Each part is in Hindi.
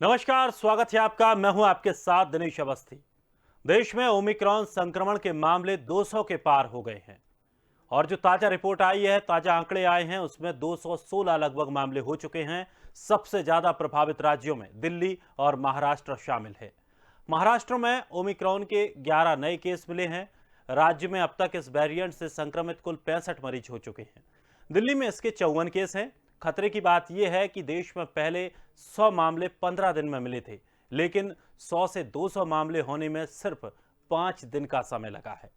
नमस्कार, स्वागत है आपका। मैं हूं आपके साथ दिनेश अवस्थी। देश में ओमिक्रॉन संक्रमण के मामले 200 के पार हो गए हैं और जो ताजा रिपोर्ट आई है, ताजा आंकड़े आए हैं, उसमें 216 लगभग मामले हो चुके हैं। सबसे ज्यादा प्रभावित राज्यों में दिल्ली और महाराष्ट्र शामिल है। महाराष्ट्र में ओमिक्रॉन के 11 नए केस मिले हैं। राज्य में अब तक इस वेरिएंट से संक्रमित कुल 65 मरीज हो चुके हैं। दिल्ली में इसके 54 केस हैं। खतरे की बात यह है कि देश में पहले 100 मामले 15 दिन में मिले थे, लेकिन 100 से 200 मामले होने में सिर्फ 5 दिन का समय लगा है।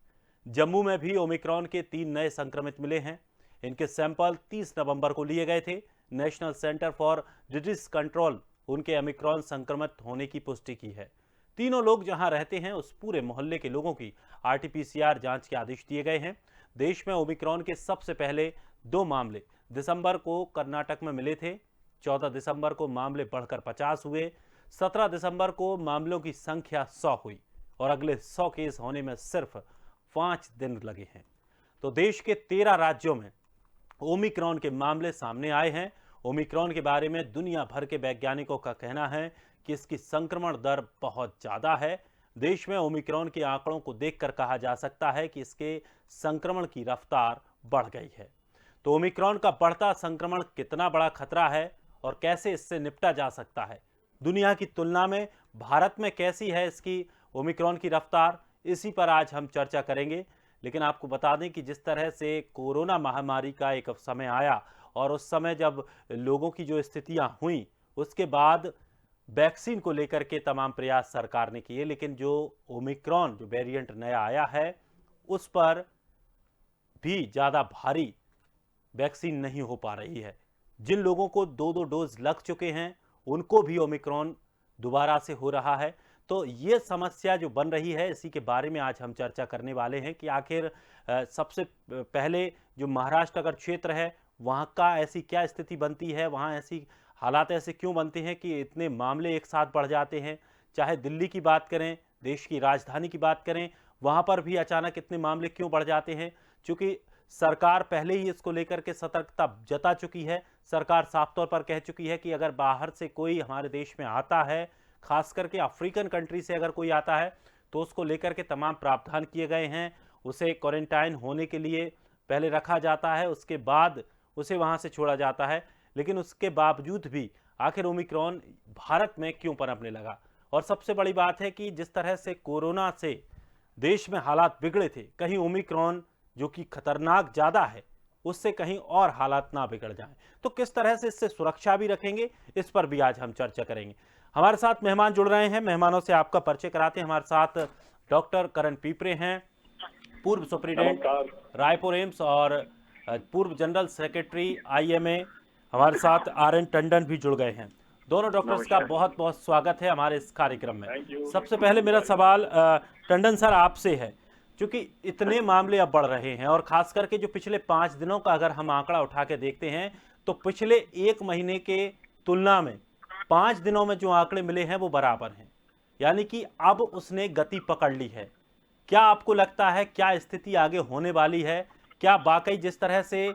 जम्मू में भी ओमिक्रॉन के 3 नए संक्रमित मिले हैं। इनके सैंपल 30 नवंबर को लिए गए थे। National centre for disease control उनके ओमिक्रॉन संक्रमित होने की पुष्टि की है। तीनों लोग जहां रहते हैं, उस पूरे मोहल्ले के लोगों की आरटीपीसीआर जांच के आदेश दिए गए हैं। देश में ओमिक्रॉन के सबसे पहले 2 मामले दिसंबर को कर्नाटक में मिले थे। 14 दिसंबर को मामले बढ़कर 50 हुए। 17 दिसंबर को मामलों की संख्या 100 हुई और अगले 100 केस होने में सिर्फ 5 दिन लगे हैं। तो देश के 13 राज्यों में ओमिक्रॉन के मामले सामने आए हैं। ओमिक्रॉन के बारे में दुनिया भर के वैज्ञानिकों का कहना है कि इसकी संक्रमण दर बहुत ज्यादा है। देश में ओमिक्रॉन के आंकड़ों को देखकर कहा जा सकता है कि इसके संक्रमण की रफ्तार बढ़ गई है। तो ओमिक्रॉन का बढ़ता संक्रमण कितना बड़ा खतरा है और कैसे इससे निपटा जा सकता है, दुनिया की तुलना में भारत में कैसी है इसकी ओमिक्रॉन की रफ्तार, इसी पर आज हम चर्चा करेंगे। लेकिन आपको बता दें कि जिस तरह से कोरोना महामारी का एक समय आया और उस समय जब लोगों की जो स्थितियां हुई, उसके बाद वैक्सीन को लेकर के तमाम प्रयास सरकार ने किए, लेकिन जो ओमिक्रॉन जो वेरिएंट नया आया है, उस पर भी ज़्यादा भारी वैक्सीन नहीं हो पा रही है। जिन लोगों को 2-2 डोज लग चुके हैं, उनको भी ओमिक्रॉन दोबारा से हो रहा है। तो ये समस्या जो बन रही है, इसी के बारे में आज हम चर्चा करने वाले हैं कि आखिर सबसे पहले जो महाराष्ट्र अगर क्षेत्र है, वहाँ का ऐसी क्या स्थिति बनती है, वहाँ ऐसी हालात ऐसे क्यों बनते हैं कि इतने मामले एक साथ बढ़ जाते हैं। चाहे दिल्ली की बात करें, देश की राजधानी की बात करें, वहाँ पर भी अचानक इतने मामले क्यों बढ़ जाते हैं। चूंकि सरकार पहले ही इसको लेकर के सतर्कता जता चुकी है। सरकार साफ तौर पर कह चुकी है कि अगर बाहर से कोई हमारे देश में आता है, खास करके अफ्रीकन कंट्री से अगर कोई आता है, तो उसको लेकर के तमाम प्रावधान किए गए हैं। उसे क्वारंटाइन होने के लिए पहले रखा जाता है, उसके बाद उसे वहां से छोड़ा जाता है। लेकिन उसके बावजूद भी आखिर ओमिक्रॉन भारत में क्यों पनपने लगा। और सबसे बड़ी बात है कि जिस तरह से कोरोना से देश में हालात बिगड़े थे, कहीं ओमिक्रॉन जो कि खतरनाक ज्यादा है, उससे कहीं और हालात ना बिगड़ जाएं। तो किस तरह से इससे सुरक्षा भी रखेंगे, इस पर भी आज हम चर्चा करेंगे। हमारे साथ मेहमान जुड़ रहे हैं। मेहमानों से आपका परिचय कराते हैं। हमारे साथ डॉक्टर करण पीपरे हैं, पूर्व सुप्रीडेंट नमस्कार। रायपुर एम्स और पूर्व जनरल सेक्रेटरी आईएमए। हमारे साथ आर एन टंडन भी जुड़ गए हैं। दोनों डॉक्टर्स का नमस्कार। बहुत बहुत स्वागत है हमारे इस कार्यक्रम में। Thank you. सबसे पहले मेरा सवाल टंडन सर आपसे है, क्योंकि इतने मामले अब बढ़ रहे हैं और खास करके जो पिछले 5 दिनों का अगर हम आंकड़ा उठा के देखते हैं, तो पिछले 1 महीने के तुलना में 5 दिनों में जो आंकड़े मिले हैं वो बराबर हैं। यानी कि अब उसने गति पकड़ ली है। क्या आपको लगता है क्या स्थिति आगे होने वाली है? क्या वाकई जिस तरह से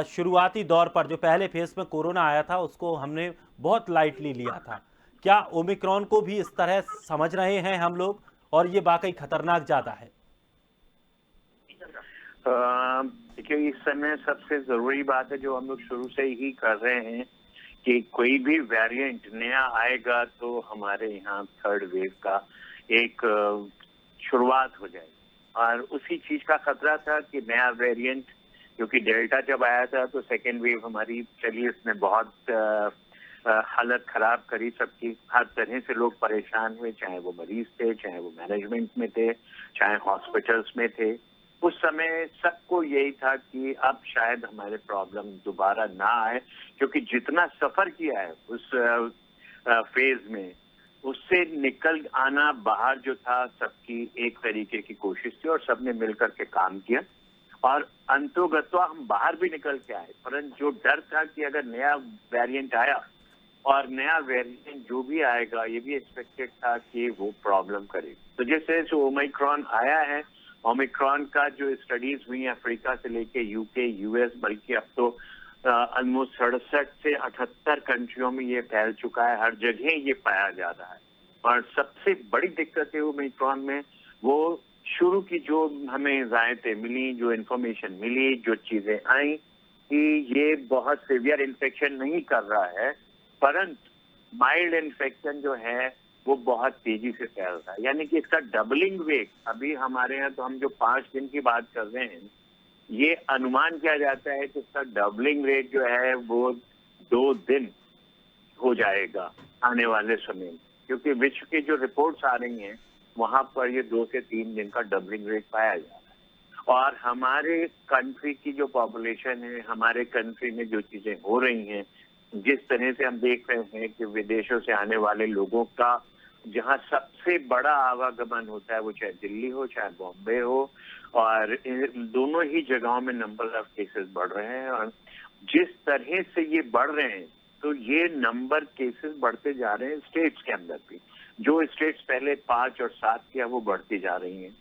शुरुआती दौर पर जो पहले फेज में कोरोना आया था, उसको हमने बहुत लाइटली लिया था, क्या ओमिक्रॉन को भी इस तरह समझ रहे हैं हम लोग और ये वाकई खतरनाक ज्यादा है? देखिए, इस समय सबसे जरूरी बात है जो हम लोग शुरू से ही कर रहे हैं कि कोई भी वेरिएंट नया आएगा तो हमारे यहाँ थर्ड वेव का एक शुरुआत हो जाएगी। और उसी चीज का खतरा था कि नया वेरिएंट, क्योंकि डेल्टा जब आया था तो सेकेंड वेव हमारी चली, उसने बहुत हालत खराब करी सबकी। हर तरह से लोग परेशान हुए, चाहे वो मरीज थे, चाहे वो मैनेजमेंट में थे, चाहे हॉस्पिटल्स में थे। उस समय सबको यही था कि अब शायद हमारे प्रॉब्लम दोबारा ना आए, क्योंकि जितना सफर किया है उस फेज में, उससे निकल आना बाहर जो था, सबकी एक तरीके की कोशिश थी और सबने मिलकर के काम किया और अंतोगत्वा हम बाहर भी निकल के आए। परंतु जो डर था कि अगर नया वेरिएंट आया और नया वेरिएंट जो भी आएगा, ये भी एक्सपेक्टेड था कि वो प्रॉब्लम करे। तो जैसे ओमिक्रॉन आया है, ओमिक्रॉन का जो स्टडीज हुई अफ्रीका से लेके यूके, यूएस, बल्कि अब तो ऑलमोस्ट 67 से 78 कंट्रियों में ये फैल चुका है, हर जगह ये पाया जा रहा है। और सबसे बड़ी दिक्कत है ओमिक्रॉन में, वो शुरू की जो हमें हिदायतें मिली, जो इन्फॉर्मेशन मिली, जो चीजें आई कि ये बहुत सीवियर इन्फेक्शन नहीं कर रहा है, परंतु माइल्ड इन्फेक्शन जो है वो बहुत तेजी से फैल रहा है। यानी कि इसका डबलिंग रेट अभी हमारे यहाँ, तो हम जो 5 दिन की बात कर रहे हैं, ये अनुमान किया जाता है कि इसका डबलिंग रेट जो है वो 2 दिन हो जाएगा आने वाले समय में, क्योंकि विश्व की जो रिपोर्ट्स आ रही हैं वहां पर ये 2 से 3 दिन का डबलिंग रेट पाया जा रहा है। और हमारे कंट्री की जो पॉपुलेशन है, हमारे कंट्री में जो चीजें हो रही हैं, जिस तरह से हम देख रहे हैं कि विदेशों से आने वाले लोगों का जहां सबसे बड़ा आवागमन होता है, वो चाहे दिल्ली हो चाहे बॉम्बे हो, और इन दोनों ही जगहों में नंबर ऑफ केसेस बढ़ रहे हैं। और जिस तरह से ये बढ़ रहे हैं, तो ये नंबर केसेस बढ़ते जा रहे हैं स्टेट्स के अंदर भी। जो स्टेट्स पहले 5 और 7 के, वो बढ़ती जा रही हैं।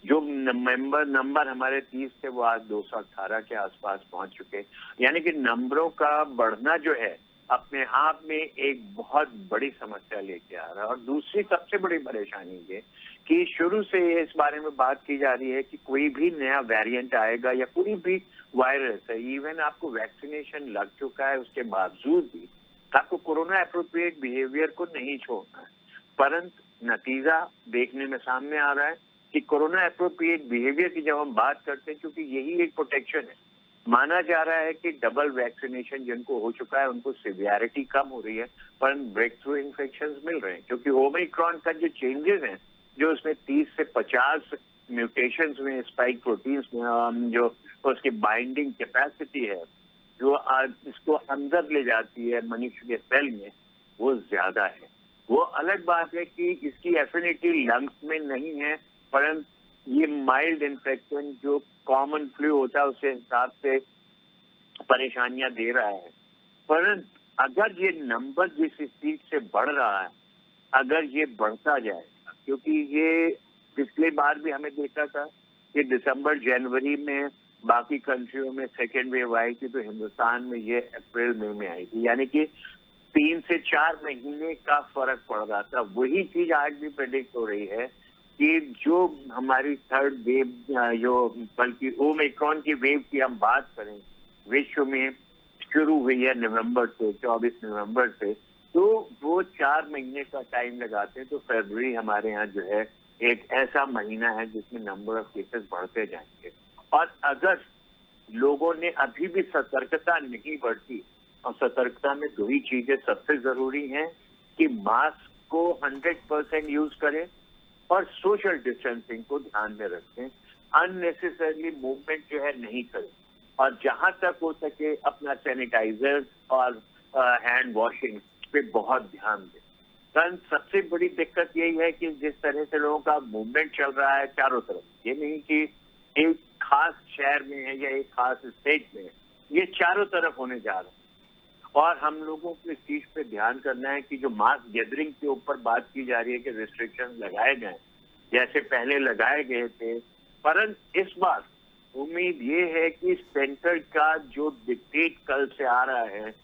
जो नंबर हमारे 30 थे, वो आज 218 के आसपास पहुंच चुके। यानी कि नंबरों का बढ़ना जो है अपने आप में एक बहुत बड़ी समस्या लेके आ रहा है। और दूसरी सबसे बड़ी परेशानी ये कि शुरू से इस बारे में बात की जा रही है कि कोई भी नया वेरिएंट आएगा या कोई भी वायरस है, इवन आपको वैक्सीनेशन लग चुका है उसके बावजूद भी आपको कोरोना एप्रोप्रिएट बिहेवियर को नहीं छोड़ना है। परंतु नतीजा देखने में सामने आ रहा है कि कोरोना एप्रोप्रिएट बिहेवियर की जब हम बात करते हैं, क्योंकि यही एक प्रोटेक्शन है, माना जा रहा है कि डबल वैक्सीनेशन जिनको हो चुका है उनको सिवियरिटी कम हो रही है, पर ब्रेक थ्रू इन्फेक्शन मिल रहे हैं। क्योंकि ओमिक्रॉन का जो चेंजेस हैं, जो उसमें 30 से 50 म्यूटेशंस में, स्पाइक प्रोटीन्स में, जो उसकी बाइंडिंग कैपेसिटी है, जो इसको अंदर ले जाती है मनुष्य के सेल में, वो ज्यादा है। वो अलग बात है कि इसकी एफिनिटी लंग्स में नहीं है, परंतु ये माइल्ड इन्फेक्शन जो कॉमन फ्लू होता है उसके हिसाब से परेशानियां दे रहा है। परंतु अगर ये नंबर जिस स्पीड से बढ़ रहा है, अगर ये बढ़ता जाएगा, क्योंकि ये पिछली बार भी हमें देखा था कि दिसंबर जनवरी में बाकी कंट्रियों में सेकेंड वेव आई थी, तो हिंदुस्तान में ये अप्रैल मई में आई थी। यानी कि 3 से 4 महीने का फर्क पड़ रहा था। वही चीज आज भी प्रेडिक्ट हो रही है कि जो हमारी थर्ड वेव, जो बल्कि ओमिक्रॉन की वेव की हम बात करें, विश्व में शुरू हुई है नवंबर से, 24 नवंबर से, तो वो 4 महीने का टाइम लगाते हैं। तो फरवरी हमारे यहाँ जो है एक ऐसा महीना है जिसमें नंबर ऑफ केसेस बढ़ते जाएंगे। और अगर लोगों ने अभी भी सतर्कता नहीं बरती, और सतर्कता में 2 ही चीजें सबसे जरूरी हैं कि मास्क को 100% यूज करें और सोशल डिस्टेंसिंग को ध्यान में रखें, अननेसेसरली मूवमेंट जो है नहीं करें, और जहां तक हो सके अपना सैनिटाइजर और हैंड वॉशिंग पे बहुत ध्यान दें। कारण सबसे बड़ी दिक्कत यही है कि जिस तरह से लोगों का मूवमेंट चल रहा है चारों तरफ, ये नहीं कि एक खास शहर में है या एक खास स्टेट में है, ये चारों तरफ होने जा रहा है। और हम लोगों को इस चीज पे ध्यान करना है कि जो मास गैदरिंग के ऊपर बात की जा रही है कि रिस्ट्रिक्शन लगाए जाएं, जैसे पहले लगाए गए थे, परंतु इस बार उम्मीद ये है कि सेंटर का जो डिक्टेट कल से आ रहा है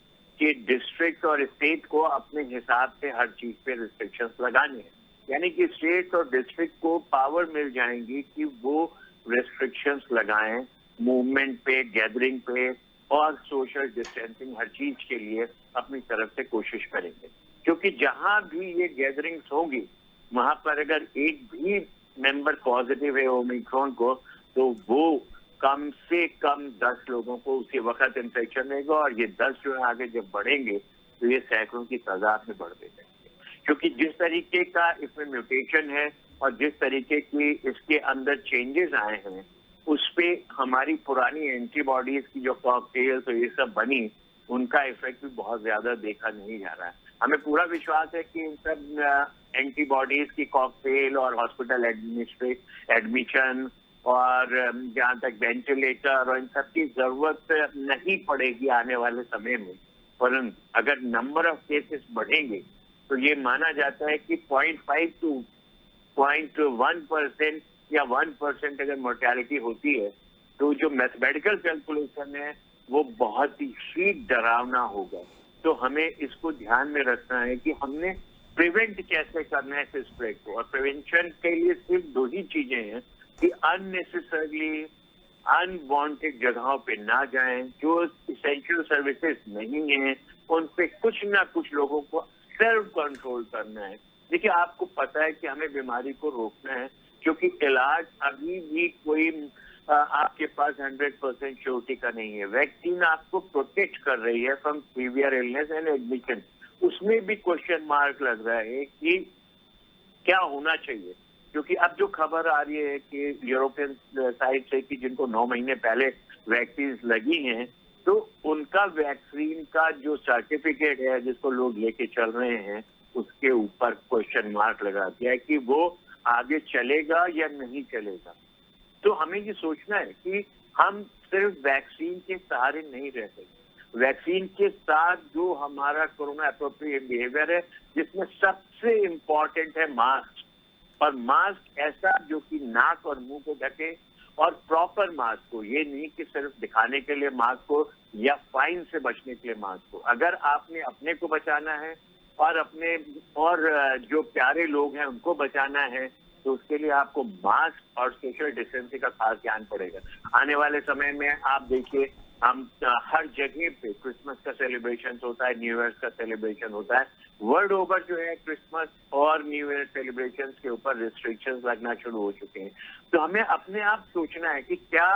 कि डिस्ट्रिक्ट और स्टेट को अपने हिसाब से हर चीज पे रिस्ट्रिक्शंस लगाने हैं। यानी कि स्टेट और डिस्ट्रिक्ट को पावर मिल जाएंगी कि वो रिस्ट्रिक्शंस लगाएं मूवमेंट पे, गैदरिंग पे, और सोशल डिस्टेंसिंग हर चीज के लिए अपनी तरफ से कोशिश करेंगे। क्योंकि जहां भी ये गैदरिंग्स होंगी, वहां पर अगर एक भी मेंबर पॉजिटिव है ओमिक्रॉन को, तो वो कम से कम 10 लोगों को उसी वक्त इन्फेक्शन देगा, और ये 10 जो है आगे जब बढ़ेंगे तो ये सैकड़ों की तादाद में बढ़ते जाएंगे। क्योंकि जिस तरीके का इसमें म्यूटेशन है और जिस तरीके की इसके अंदर चेंजेस आए हैं, उस पे हमारी पुरानी एंटीबॉडीज की जो कॉकटेल तो ये सब बनी, उनका इफेक्ट भी बहुत ज्यादा देखा नहीं जा रहा है। हमें पूरा विश्वास है कि इन सब एंटीबॉडीज की कॉकटेल और हॉस्पिटल एडमिशन और जहाँ तक वेंटिलेटर और इन सब की जरूरत नहीं पड़ेगी आने वाले समय में। परंतु अगर नंबर ऑफ केसेस बढ़ेंगे तो ये माना जाता है कि 0.5 to 0.1% या 1% अगर मोर्टेलिटी होती है, तो जो मैथमेटिकल कैलकुलेशन है वो बहुत ही डरावना होगा। तो हमें इसको ध्यान में रखना है कि हमने प्रिवेंट कैसे करना है इस स्प्रेड को, और प्रिवेंशन के लिए सिर्फ दो ही चीजें हैं कि अननेसेसरली अनवांटेड जगहों पे ना जाएं, जो इसेंशियल सर्विसेज नहीं हैं उन पे कुछ ना कुछ लोगों को सेल्फ कंट्रोल करना है। देखिए, आपको पता है कि हमें बीमारी को रोकना है, क्योंकि इलाज अभी भी कोई आपके पास 100% श्योरिटी का नहीं है। वैक्सीन आपको प्रोटेक्ट कर रही है from severe illness and admission, उसमें भी क्वेश्चन मार्क लग रहा है कि क्या होना चाहिए। क्योंकि अब जो खबर आ रही है कि यूरोपियन साइड से कि जिनको 9 महीने पहले वैक्सीन लगी हैं, तो उनका वैक्सीन का जो सर्टिफिकेट है जिसको लोग लेके चल रहे हैं, उसके ऊपर क्वेश्चन मार्क लगा दिया है कि वो आगे चलेगा या नहीं चलेगा। तो हमें ये सोचना है कि हम सिर्फ वैक्सीन के सहारे नहीं रह सकते। वैक्सीन के साथ जो हमारा कोरोना एप्रोप्रिएट बिहेवियर है, जिसमें सबसे इम्पोर्टेंट है मास्क, और मास्क ऐसा जो कि नाक और मुंह को ढके, और प्रॉपर मास्क हो, ये नहीं कि सिर्फ दिखाने के लिए मास्क हो या फाइन से बचने के लिए मास्क हो। अगर आपने अपने को बचाना है और अपने और जो प्यारे लोग हैं उनको बचाना है, तो उसके लिए आपको मास्क और सोशल डिस्टेंसिंग का खास ध्यान पड़ेगा। आने वाले समय में आप देखिए, हम हर जगह पे क्रिसमस का सेलिब्रेशन होता है, न्यू ईयर का सेलिब्रेशन होता है। वर्ल्ड ओवर जो है क्रिसमस और न्यू ईयर सेलिब्रेशन के ऊपर रिस्ट्रिक्शंस लगना शुरू हो चुके हैं। तो हमें अपने आप सोचना है कि क्या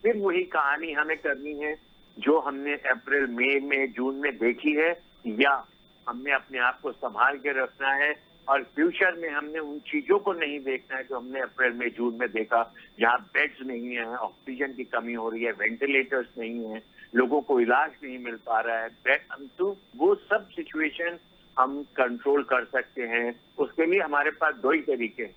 फिर वही कहानी हमें करनी है जो हमने अप्रैल, मई में, जून में देखी है, या हमने अपने आप को संभाल के रखना है और फ्यूचर में हमने उन चीजों को नहीं देखना है जो हमने अप्रैल में, जून में देखा, जहाँ बेड्स नहीं है, ऑक्सीजन की कमी हो रही है, वेंटिलेटर्स नहीं है, लोगों को इलाज नहीं मिल पा रहा है। तो वो सब सिचुएशन हम कंट्रोल कर सकते हैं। उसके लिए हमारे पास दो ही तरीके हैं,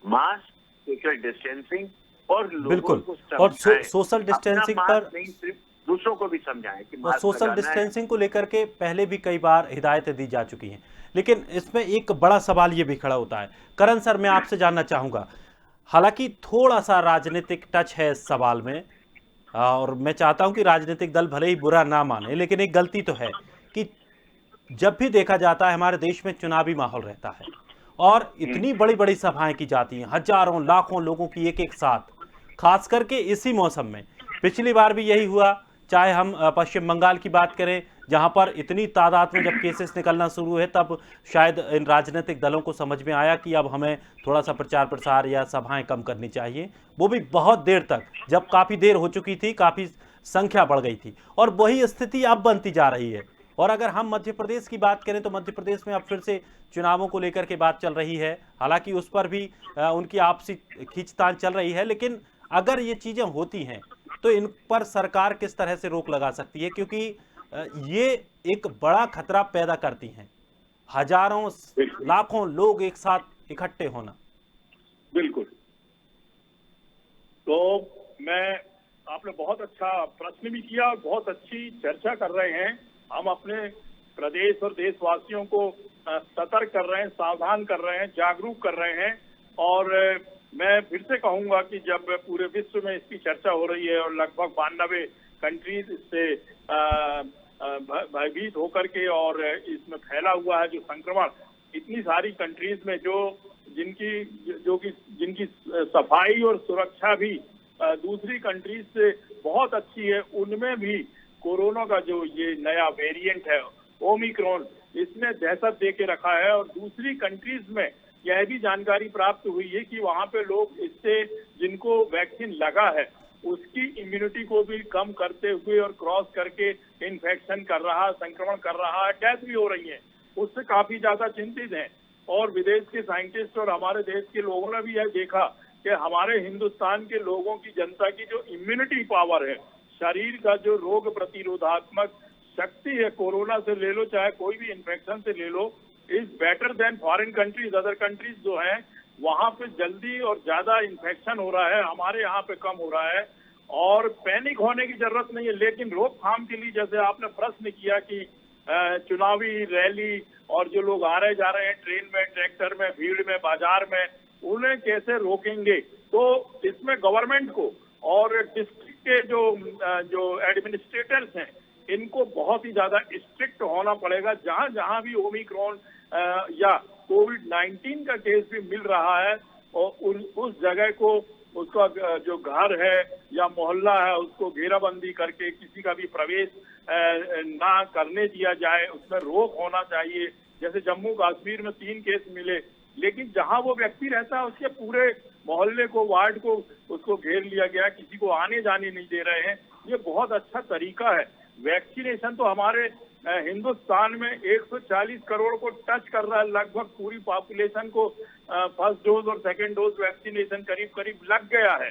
मास्क, सोशल डिस्टेंसिंग, और लोगों बिल्कुल। को और समझाएं। सोशल डिस्टेंसिंग अपना पर मास्क नहीं, सिर्फ दूसरों को भी समझाएं कि मास्क सोशल लगाना है। डिस्टेंसिंग को लेकर के पहले भी कई बार हिदायतें दी जा चुकी हैं, लेकिन इसमें एक बड़ा सवाल ये भी खड़ा होता है। करण सर, मैं आपसे जानना चाहूँगा, हालांकि थोड़ा सा राजनीतिक टच है इस सवाल में, और मैं चाहता हूं कि राजनीतिक दल भले ही बुरा ना माने, लेकिन एक गलती तो है कि जब भी देखा जाता है हमारे देश में चुनावी माहौल रहता है और इतनी बड़ी बड़ी सभाएं की जाती हैं, हजारों लाखों लोगों की एक एक साथ, खास करके इसी मौसम में। पिछली बार भी यही हुआ, चाहे हम पश्चिम बंगाल की बात करें, जहां पर इतनी तादाद में जब केसेस निकलना शुरू हुए, तब शायद इन राजनीतिक दलों को समझ में आया कि अब हमें थोड़ा सा प्रचार प्रसार या सभाएं कम करनी चाहिए। वो भी बहुत देर तक, जब काफ़ी देर हो चुकी थी, काफ़ी संख्या बढ़ गई थी, और वही स्थिति अब बनती जा रही है। और अगर हम मध्य प्रदेश की बात करें तो मध्य प्रदेश में अब फिर से चुनावों को लेकर के बात चल रही है। हालांकि उस पर भी उनकी आपसी खींचतान चल रही है, लेकिन अगर ये चीज़ें होती हैं तो इन पर सरकार किस तरह से रोक लगा सकती है, क्योंकि ये एक बड़ा खतरा पैदा करती हैं, हजारों लाखों लोग एक साथ इकट्ठे होना। बिल्कुल। तो आपने बहुत अच्छा प्रश्न भी किया और बहुत अच्छी चर्चा कर रहे हैं। हम अपने प्रदेश और देशवासियों को सतर्क कर रहे हैं, सावधान कर रहे हैं, जागरूक कर रहे हैं। और मैं फिर से कहूंगा कि जब पूरे विश्व में इसकी चर्चा हो रही है और लगभग 92 कंट्रीज इससे भयभीत होकर के और इसमें फैला हुआ है जो संक्रमण, इतनी सारी कंट्रीज में जिनकी सफाई और सुरक्षा भी दूसरी कंट्रीज से बहुत अच्छी है, उनमें भी कोरोना का जो ये नया वेरिएंट है ओमिक्रॉन, इसने दहशत दे के रखा है। और दूसरी कंट्रीज में यह भी जानकारी प्राप्त हुई है कि वहां पे लोग इससे, जिनको वैक्सीन लगा है, उसकी इम्यूनिटी को भी कम करते हुए और क्रॉस करके इन्फेक्शन कर रहा, संक्रमण कर रहा है, डेथ भी हो रही है, उससे काफी ज्यादा चिंतित हैं। और विदेश के साइंटिस्ट और हमारे देश के लोगों ने भी यह देखा कि हमारे हिंदुस्तान के लोगों की, जनता की जो इम्यूनिटी पावर है, शरीर का जो रोग प्रतिरोधात्मक शक्ति है, कोरोना से ले लो चाहे कोई भी इन्फेक्शन से ले लो, is better than foreign countries. Other countries जो है वहां पे जल्दी और ज्यादा इन्फेक्शन हो रहा है, हमारे यहाँ पे कम हो रहा है। और पैनिक होने की जरूरत नहीं है, लेकिन रोकथाम के लिए जैसे आपने प्रश्न किया कि चुनावी रैली और जो लोग आ रहे जा रहे हैं ट्रेन में, ट्रैक्टर में, भीड़ में, बाजार में, उन्हें कैसे रोकेंगे। तो इसमें गवर्नमेंट को और डिस्ट्रिक्ट के जो एडमिनिस्ट्रेटर्स हैं, इनको बहुत ही ज्यादा स्ट्रिक्ट होना पड़ेगा। जहां जहां भी ओमिक्रॉन या कोविड-19 का केस भी मिल रहा है, और उस जगह को, उसका जो घर है या मोहल्ला है, उसको घेराबंदी करके किसी का भी प्रवेश ना करने दिया जाए, उसमें रोक होना चाहिए। जैसे जम्मू कश्मीर में 3 केस मिले, लेकिन जहां वो व्यक्ति रहता है उसके पूरे मोहल्ले को, वार्ड को, उसको घेर लिया गया, किसी को आने जाने नहीं दे रहे हैं। ये बहुत अच्छा तरीका है। वैक्सीनेशन तो हमारे हिंदुस्तान में 140 करोड़ को टच कर रहा है, लगभग पूरी पॉपुलेशन को फर्स्ट डोज और सेकेंड डोज वैक्सीनेशन करीब करीब लग गया है,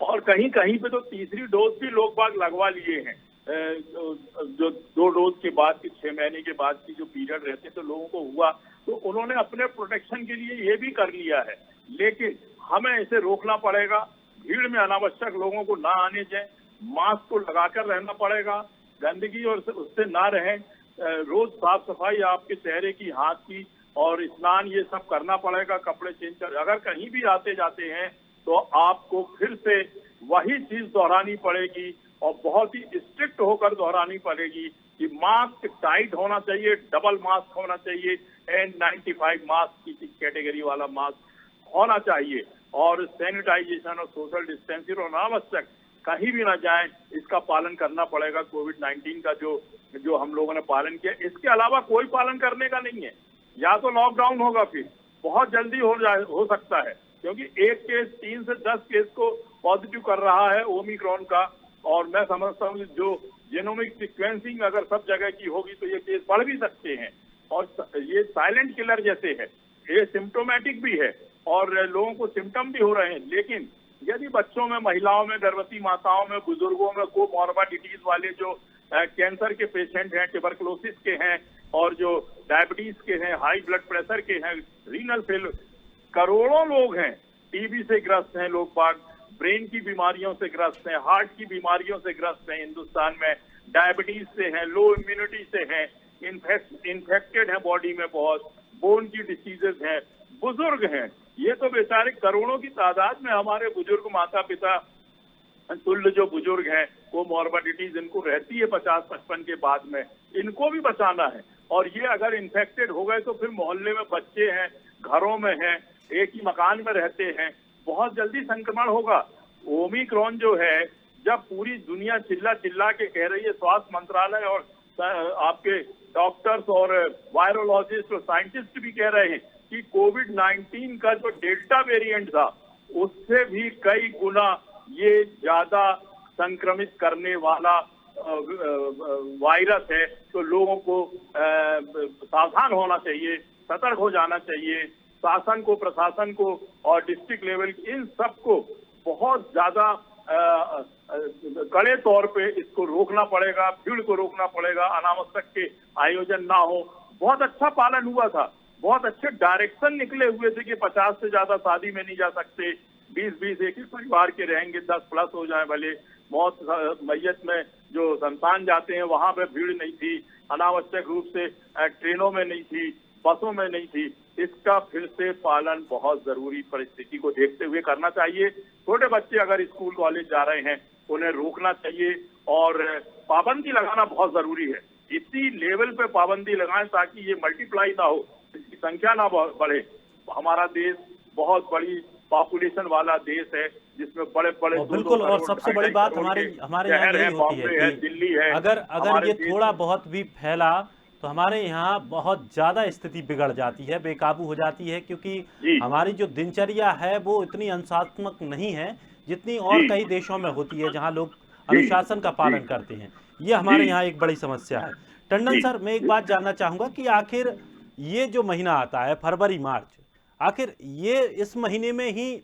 और कहीं कहीं पे तो तीसरी डोज भी लोग बाग लगवा लिए हैं। जो 2 डोज के बाद की 6 महीने के बाद की जो पीरियड रहते तो लोगों को हुआ, तो उन्होंने अपने प्रोटेक्शन के लिए ये भी कर लिया है। लेकिन हमें इसे रोकना पड़ेगा, भीड़ में अनावश्यक लोगों को ना आने दें, मास्क को लगाकर रहना पड़ेगा, गंदगी और उससे ना रहें, रोज साफ सफाई आपके चेहरे की, हाथ की और स्नान ये सब करना पड़ेगा, कपड़े चेंज कर। अगर कहीं भी आते जाते हैं तो आपको फिर से वही चीज दोहरानी पड़ेगी, और बहुत ही स्ट्रिक्ट होकर दोहरानी पड़ेगी कि मास्क टाइट होना चाहिए, डबल मास्क होना चाहिए, N95 मास्क की कैटेगरी वाला मास्क होना चाहिए, और सैनिटाइजेशन और सोशल डिस्टेंसिंग और अनावश्यक कहीं भी ना जाएं, इसका पालन करना पड़ेगा। कोविड-19 का जो हम लोगों ने पालन किया, इसके अलावा कोई पालन करने का नहीं है। या तो लॉकडाउन होगा, फिर बहुत जल्दी हो सकता है, क्योंकि एक केस 3 से 10 केस को पॉजिटिव कर रहा है ओमिक्रॉन का, और मैं समझता हूँ जो जेनोमिक सीक्वेंसिंग अगर सब जगह की होगी तो ये केस बढ़ भी सकते हैं, और ये साइलेंट किलर जैसे है, ये सिम्टोमेटिक भी है और लोगों को सिम्टम भी हो रहे हैं। लेकिन यदि बच्चों में, महिलाओं में, गर्भवती माताओं में, बुजुर्गों में, कोमॉर्बिडिटीज वाले जो कैंसर के पेशेंट हैं, ट्यूबरकुलोसिस के हैं, और जो डायबिटीज के हैं, हाई ब्लड प्रेशर के हैं, रीनल फेल, करोड़ों लोग हैं, टीबी से ग्रस्त हैं लोग बाग, ब्रेन की बीमारियों से ग्रस्त हैं, हार्ट की बीमारियों से ग्रस्त हैं हिंदुस्तान में, डायबिटीज से हैं, लो इम्यूनिटी से हैं, इन्फेक्टेड है बॉडी में बहुत, बोन की डिसीजेज हैं, बुजुर्ग हैं। ये तो बेचारे करोड़ों की तादाद में हमारे बुजुर्ग, माता पिता तुल्य जो बुजुर्ग हैं, वो मॉर्बिडिटीज इनको रहती है 50-55 के बाद में, इनको भी बचाना है। और ये अगर इन्फेक्टेड हो गए तो फिर मोहल्ले में बच्चे हैं, घरों में हैं, एक ही मकान में रहते हैं, बहुत जल्दी संक्रमण होगा। ओमिक्रॉन जो है, जब पूरी दुनिया चिल्ला चिल्ला के कह रही है, स्वास्थ्य मंत्रालय और आपके डॉक्टर्स और वायरोलॉजिस्ट और साइंटिस्ट भी कह रहे हैं कि कोविड-19 का जो डेल्टा वेरिएंट था, उससे भी कई गुना ये ज्यादा संक्रमित करने वाला वायरस है। तो लोगों को सावधान होना चाहिए, सतर्क हो जाना चाहिए। शासन को, प्रशासन को और डिस्ट्रिक्ट लेवल इन सबको बहुत ज्यादा कड़े तौर पे इसको रोकना पड़ेगा, भीड़ को रोकना पड़ेगा, अनावश्यक के आयोजन ना हो। बहुत अच्छा पालन हुआ था, बहुत अच्छे डायरेक्शन निकले हुए थे कि 50 से ज्यादा शादी में नहीं जा सकते, 20-20 एक ही परिवार के रहेंगे, 10 प्लस हो जाए भले। मौत मैयत में जो संतान जाते हैं वहां पे भीड़ नहीं थी, अनावश्यक रूप से ट्रेनों में नहीं थी, बसों में नहीं थी। इसका फिर से पालन बहुत जरूरी परिस्थिति को देखते हुए करना चाहिए। छोटे बच्चे अगर स्कूल कॉलेज जा रहे हैं उन्हें रोकना चाहिए, और पाबंदी लगाना बहुत जरूरी है। इसी लेवल पे पाबंदी लगाएं ताकि ये मल्टीप्लाई ना हो, इसकी संख्या ना बढ़े। हमारा देश बहुत बड़ी पॉपुलेशन वाला देश है, जिसमें बड़े बड़े बिल्कुल, और सबसे बड़ी बात हमारे यहाँ यही होती है कि दिल्ली है, अगर ये थोड़ा बहुत भी फैला तो हमारे यहाँ बहुत ज्यादा स्थिति बिगड़ जाती है, बेकाबू हो जाती है, क्योंकि हमारी जो दिनचर्या है वो इतनी अनुशासनात्मक नहीं है जितनी और कई देशों में होती है, जहाँ लोग अनुशासन का पालन करते हैं। ये हमारे यहाँ एक बड़ी समस्या है। टंडन सर, मैं एक बात जानना चाहूंगा कि आखिर ये जो महीना आता है फरवरी मार्च, आखिर ये इस महीने में ही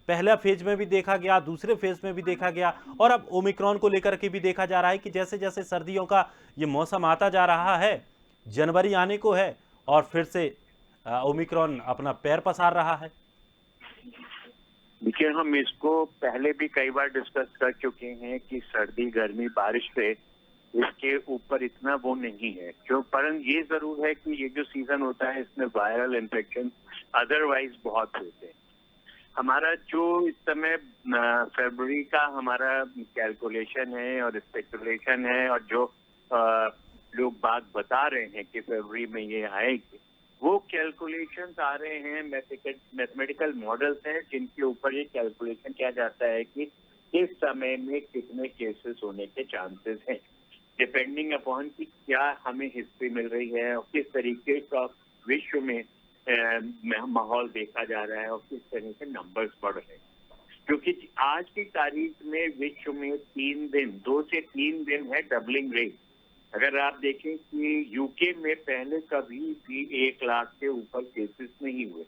पहला फेज में भी देखा गया, दूसरे फेज में भी देखा गया, और अब ओमिक्रॉन को लेकर के भी देखा जा रहा है कि जैसे जैसे सर्दियों का ये मौसम आता जा रहा है, जनवरी आने को है और फिर से ओमिक्रॉन अपना पैर पसार रहा है। देखिए, हम इसको पहले भी कई बार डिस्कस कर चुके हैं कि सर्दी, गर्मी, बारिश से इसके ऊपर इतना वो नहीं है क्यों, परंतु ये जरूर है कि ये जो सीजन होता है इसमें वायरल इन्फेक्शन अदरवाइज बहुत होते हैं। हमारा जो इस समय फरवरी का हमारा कैलकुलेशन है और स्पेकुलेशन है और जो लोग बात बता रहे हैं कि फरवरी में ये आएगी, वो कैलकुलेशंस आ रहे हैं, मैथमेटिकल मॉडल्स हैं जिनके ऊपर ये कैलकुलेशन किया जाता है कि इस समय में कितने केसेस होने के चांसेस हैं, डिपेंडिंग अपॉन कि क्या हमें हिस्ट्री मिल रही है और किस तरीके का विश्व में माहौल देखा जा रहा है और किस तरह से नंबर्स बढ़ रहे हैं। क्योंकि आज की तारीख में विश्व में 2 से 3 दिन है डबलिंग रेट। अगर आप देखें कि यूके में पहले कभी भी 1 लाख के ऊपर केसेस नहीं हुए,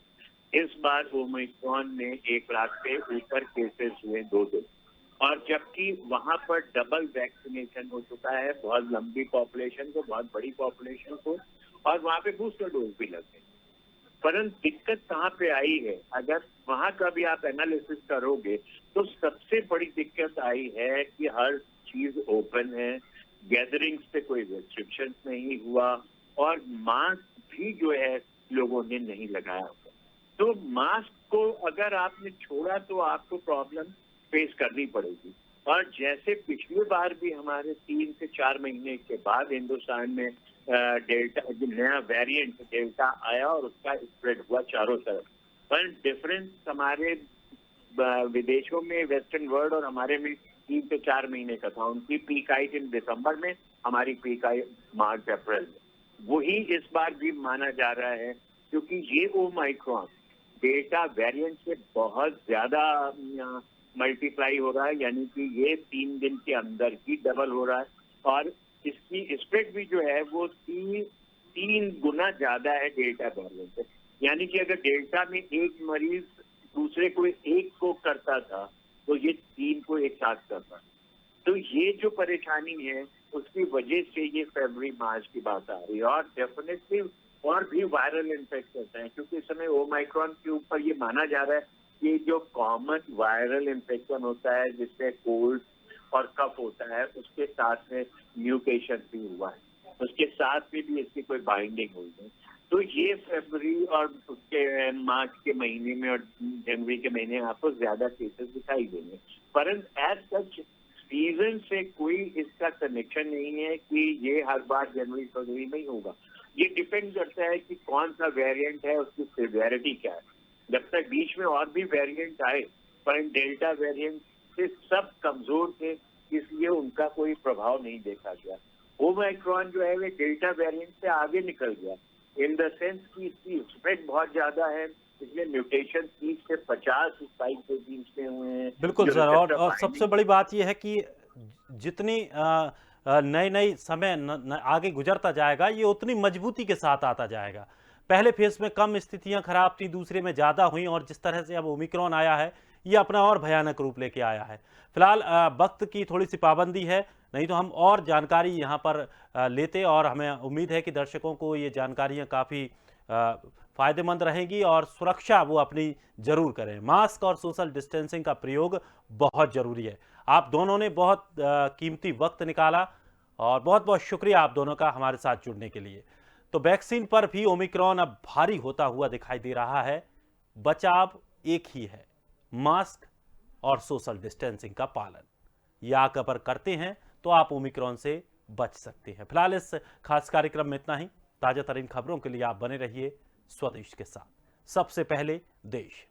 इस बार ओमिक्रॉन में 1 लाख के ऊपर केसेस हुए 2 दिन, और जबकि वहां पर डबल वैक्सीनेशन हो चुका है बहुत लंबी पॉपुलेशन को, बहुत बड़ी पॉपुलेशन को, और वहां पे बूस्टर डोज भी लग गए। परंतु दिक्कत कहाँ पे आई है, अगर वहां का भी आप एनालिसिस करोगे तो सबसे बड़ी दिक्कत आई है कि हर चीज ओपन है, गैदरिंग्स पे कोई रेस्ट्रिक्शन नहीं हुआ, और मास्क भी जो है लोगों ने नहीं लगाया हुआ। तो मास्क को अगर आपने छोड़ा तो आपको प्रॉब्लम फेस करनी पड़ेगी। और जैसे पिछली बार भी हमारे 3 से 4 महीने के बाद हिंदुस्तान में डेल्टा नया वेरिएंट डेल्टा आया और उसका स्प्रेड हुआ चारों तरफ, पर डिफरेंस हमारे विदेशों में वेस्टर्न वर्ल्ड और हमारे में 3 से 4 महीने का था। उनकी पीक आई थी दिसंबर में, हमारी पीक आई मार्च अप्रैल में। वही इस बार भी माना जा रहा है, क्योंकि ये ओमाइक्रॉन डेल्टा वेरिएंट से बहुत ज्यादा मल्टीप्लाई हो रहा है, यानी कि ये 3 दिन के अंदर ही डबल हो रहा है, और इसकी स्प्रेड भी जो है वो 3 गुना ज्यादा है डेल्टा वेरिएंट से। यानी कि अगर डेल्टा में एक मरीज दूसरे को 1 को करता था तो ये 3 को एक साथ करता। तो ये जो परेशानी है उसकी वजह से ये फरवरी मार्च की बात आ रही है, और डेफिनेटली और भी वायरल इन्फेक्शन हैं, क्योंकि इस समय ओमाइक्रॉन के ऊपर ये माना जा रहा है कि जो कॉमन वायरल इन्फेक्शन होता है जिससे कोल्ड और कफ होता है, उसके साथ में म्यूटेशन भी हुआ है, उसके साथ में भी इसकी कोई बाइंडिंग हुई है। तो ये फरवरी और उसके मार्च के महीने में और जनवरी के महीने में आपको ज्यादा केसेस दिखाई देंगे, परंतु एज सच सीजन से कोई इसका कनेक्शन नहीं है कि ये हर बार जनवरी फरवरी में ही होगा। ये डिपेंड करता है कि कौन सा वेरिएंट है, उसकी सिवियरिटी क्या है। जब तक बीच में और भी वेरिएंट आए, पर डेल्टा वेरिएंट से सब कमजोर थे, इसलिए उनका कोई प्रभाव नहीं देखा गया। ओमाइक्रॉन जो है वे डेल्टा वेरिएंट से आगे निकल गया, इन द सेंस कि इसकी स्प्रेड बहुत ज्यादा है, इसमें म्यूटेशन 30 से 50 स्पाइक प्रोटीन्स में हुए हैं। बिल्कुल सर, और सबसे बड़ी बात यह है कि जितनी नई नई समय आगे गुजरता जाएगा, ये उतनी मजबूती के साथ आता जाएगा। पहले फेज में कम स्थितियां खराब थी, दूसरे में ज़्यादा हुई, और जिस तरह से अब ओमिक्रॉन आया है ये अपना और भयानक रूप लेके आया है। फिलहाल वक्त की थोड़ी सी पाबंदी है, नहीं तो हम और जानकारी यहाँ पर लेते, और हमें उम्मीद है कि दर्शकों को ये जानकारियाँ काफ़ी फ़ायदेमंद रहेंगी और सुरक्षा वो अपनी ज़रूर करें। मास्क और सोशल डिस्टेंसिंग का प्रयोग बहुत ज़रूरी है। आप दोनों ने बहुत कीमती वक्त निकाला, और बहुत बहुत शुक्रिया आप दोनों का हमारे साथ जुड़ने के लिए। तो वैक्सीन पर भी ओमिक्रॉन अब भारी होता हुआ दिखाई दे रहा है। बचाव एक ही है, मास्क और सोशल डिस्टेंसिंग का पालन। या अगर करते हैं तो आप ओमिक्रॉन से बच सकते हैं। फिलहाल इस खास कार्यक्रम में इतना ही। ताजा तरीन खबरों के लिए आप बने रहिए स्वदेश के साथ। सबसे पहले देश।